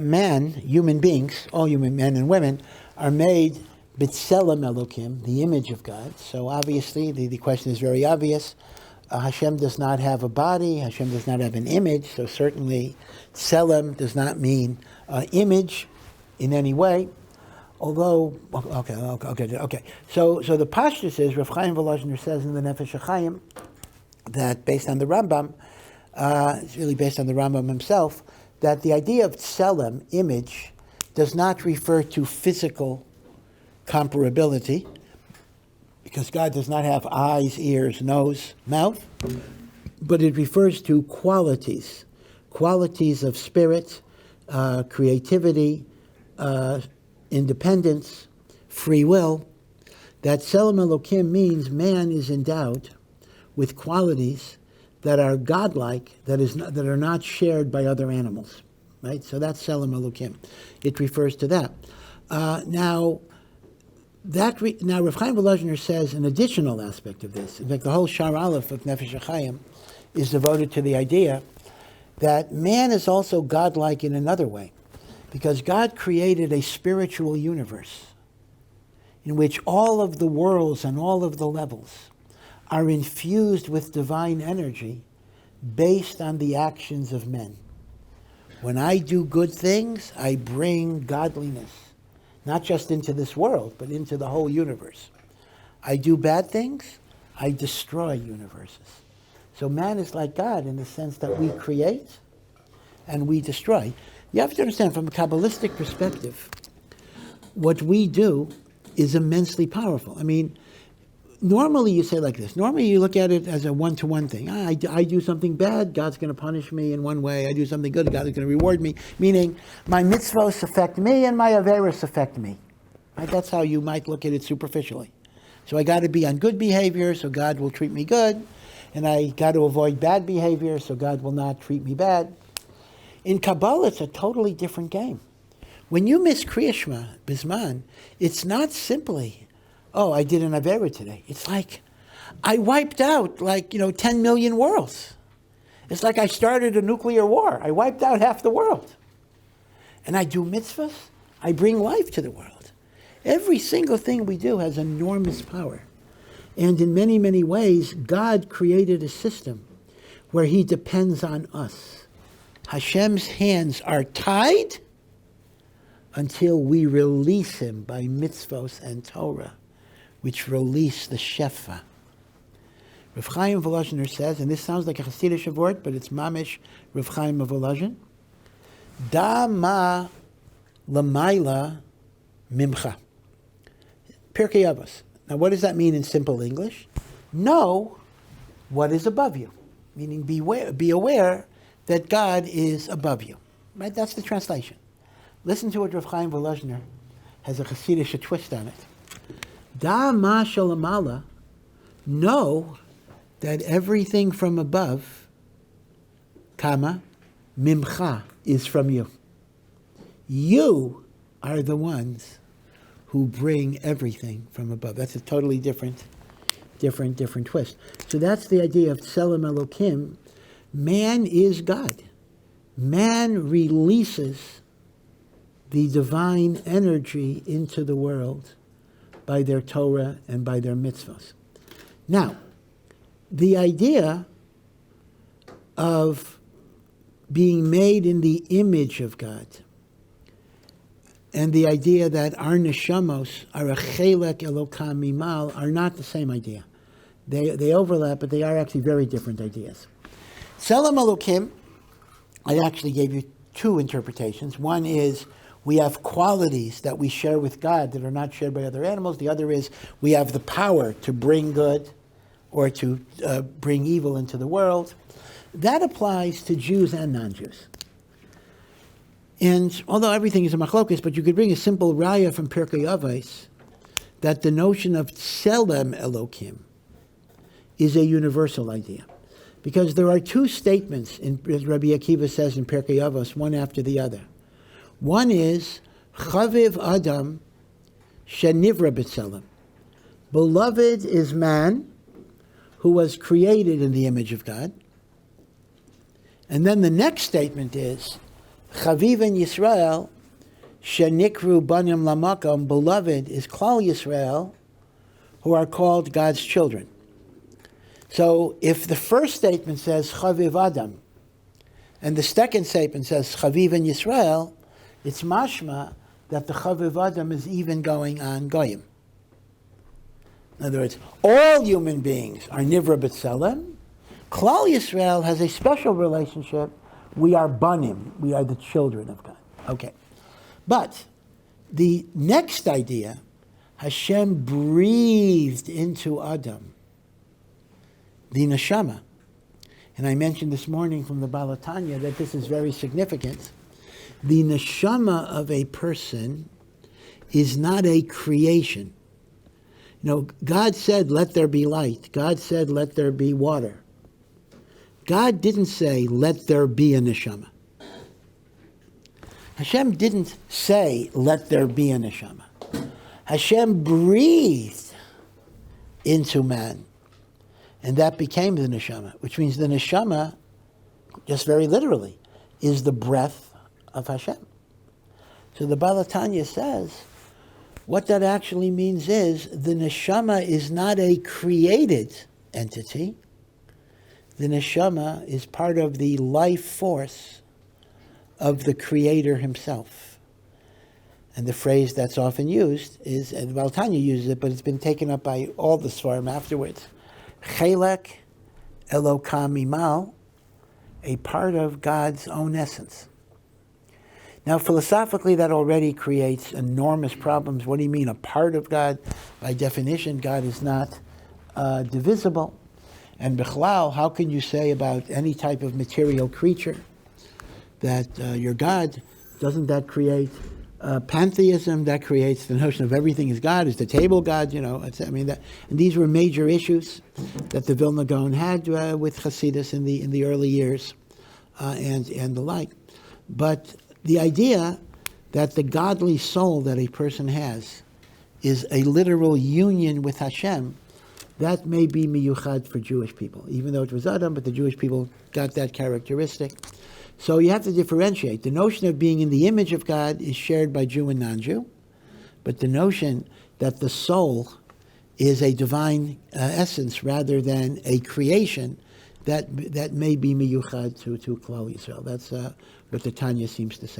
Man, human beings, all human men and women, are made b'tselem Elokim, the image of God. So obviously, the question is very obvious. Hashem does not have a body. Hashem does not have an image. So certainly, tselem does not mean image in any way. Although, okay. So the Pashtus is, Rav Chaim Volozhiner says in the Nefesh HaChaim, that based on the Rambam, it's really based on the Rambam himself, that the idea of tselem, image, does not refer to physical comparability, because God does not have eyes, ears, nose, mouth, but it refers to qualities of spirit, creativity, independence, free will. That tselem Elokim means man is endowed with qualities that are godlike, that are not shared by other animals, right? So that's tselem Elokim. It refers to that. Now Rav Chaim Volozhiner says an additional aspect of this. In fact, the whole Shar Aleph of Nefesh HaChaim is devoted to the idea that man is also godlike in another way, because God created a spiritual universe in which all of the worlds and all of the levels are infused with divine energy based on the actions of men. When I do good things, I bring godliness, not just into this world, but into the whole universe. I do bad things, I destroy universes. So man is like God in the sense that we create and we destroy. You have to understand, from a Kabbalistic perspective, what we do is immensely powerful. I mean, normally you say like this. Normally you look at it as a one-to-one thing. I do something bad, God's going to punish me in one way. I do something good, God is going to reward me. Meaning, my mitzvos affect me and my averos affect me. Right? That's how you might look at it superficially. So I got to be on good behavior, so God will treat me good. And I got to avoid bad behavior, so God will not treat me bad. In Kabbalah, it's a totally different game. When you miss Kriya Shema, Bisman, it's not simply, oh, I did an Avera today. It's like, I wiped out 10 million worlds. It's like I started a nuclear war. I wiped out half the world. And I do mitzvahs. I bring life to the world. Every single thing we do has enormous power. And in many, many ways, God created a system where he depends on us. Hashem's hands are tied until we release him by mitzvos and Torah, which release the Shefa. Rav Chaim Volozhiner says, and this sounds like a Hasidic word, but it's Mamish Rav Chaim Volozhin, Da ma lamaila mimcha. Pirkei Avos. Now what does that mean in simple English? Know what is above you. Meaning be aware that God is above you. Right? That's the translation. Listen to what Rav Chaim Volozhiner has a Hasidic twist on it. Da ma shalamala, know that everything from above, kama, mimcha, is from you. You are the ones who bring everything from above. That's a totally different twist. So that's the idea of tselem Elokim. Man is God. Man releases the divine energy into the world by their Torah and by their mitzvahs. Now, the idea of being made in the image of God and the idea that our neshamos are a chelek elokam mimal are not the same idea. They overlap, but they are actually very different ideas. Tselem Elokim, I actually gave you two interpretations. One is we have qualities that we share with God that are not shared by other animals. The other is we have the power to bring good or to bring evil into the world. That applies to Jews and non-Jews. And although everything is a machlokas, but you could bring a simple raya from Pirkei Avos that the notion of tselem Elokim is a universal idea. Because there are two statements, as Rabbi Akiva says in Pirkei Avos, one after the other. One is, Chaviv Adam Shenivra B'Tselem. Beloved is man who was created in the image of God. And then the next statement is, Chaviv Yisrael, shenikru banim lamakam, beloved is Klal Yisrael, who are called God's children. So if the first statement says Chaviv Adam, and the second statement says Chaviv Yisrael, it's mashma that the Chaviv Adam is even going on Goyim. In other words, all human beings are Nivra B'Tselem. Klal Yisrael has a special relationship. We are Banim. We are the children of God. Okay. But the next idea, Hashem breathed into Adam the Neshama. And I mentioned this morning from the Balatanya that this is very significant. The Neshama of a person is not a creation. You know, God said, let there be light. God said, let there be water. God didn't say, let there be a Neshama. Hashem didn't say, let there be a Neshama. Hashem breathed into man. And that became the Neshama, which means the Neshama, just very literally, is the breath of Hashem. So the Balatanya says, what that actually means is the Neshama is not a created entity. The Neshama is part of the life force of the Creator himself. And the phrase that's often used is, and Balatanya uses it, but it's been taken up by all the Svarim afterwards, Chelek Elokam Imal, a part of God's own essence. Now, philosophically, that already creates enormous problems. What do you mean, a part of God? By definition, God is not divisible. And Bichlal, how can you say about any type of material creature that you're God? Doesn't that create pantheism? That creates the notion of everything is God. Is the table God? You know, and these were major issues that the Vilna Gaon had with Hasidus in the early years, and the like. But the idea that the godly soul that a person has is a literal union with Hashem, that may be miyuchad for Jewish people, even though it was Adam, but the Jewish people got that characteristic. So you have to differentiate. The notion of being in the image of God is shared by Jew and non-Jew, but the notion that the soul is a divine essence rather than a creation, that may be miyuchad to Klal Yisrael. That's what the Tanya seems to say.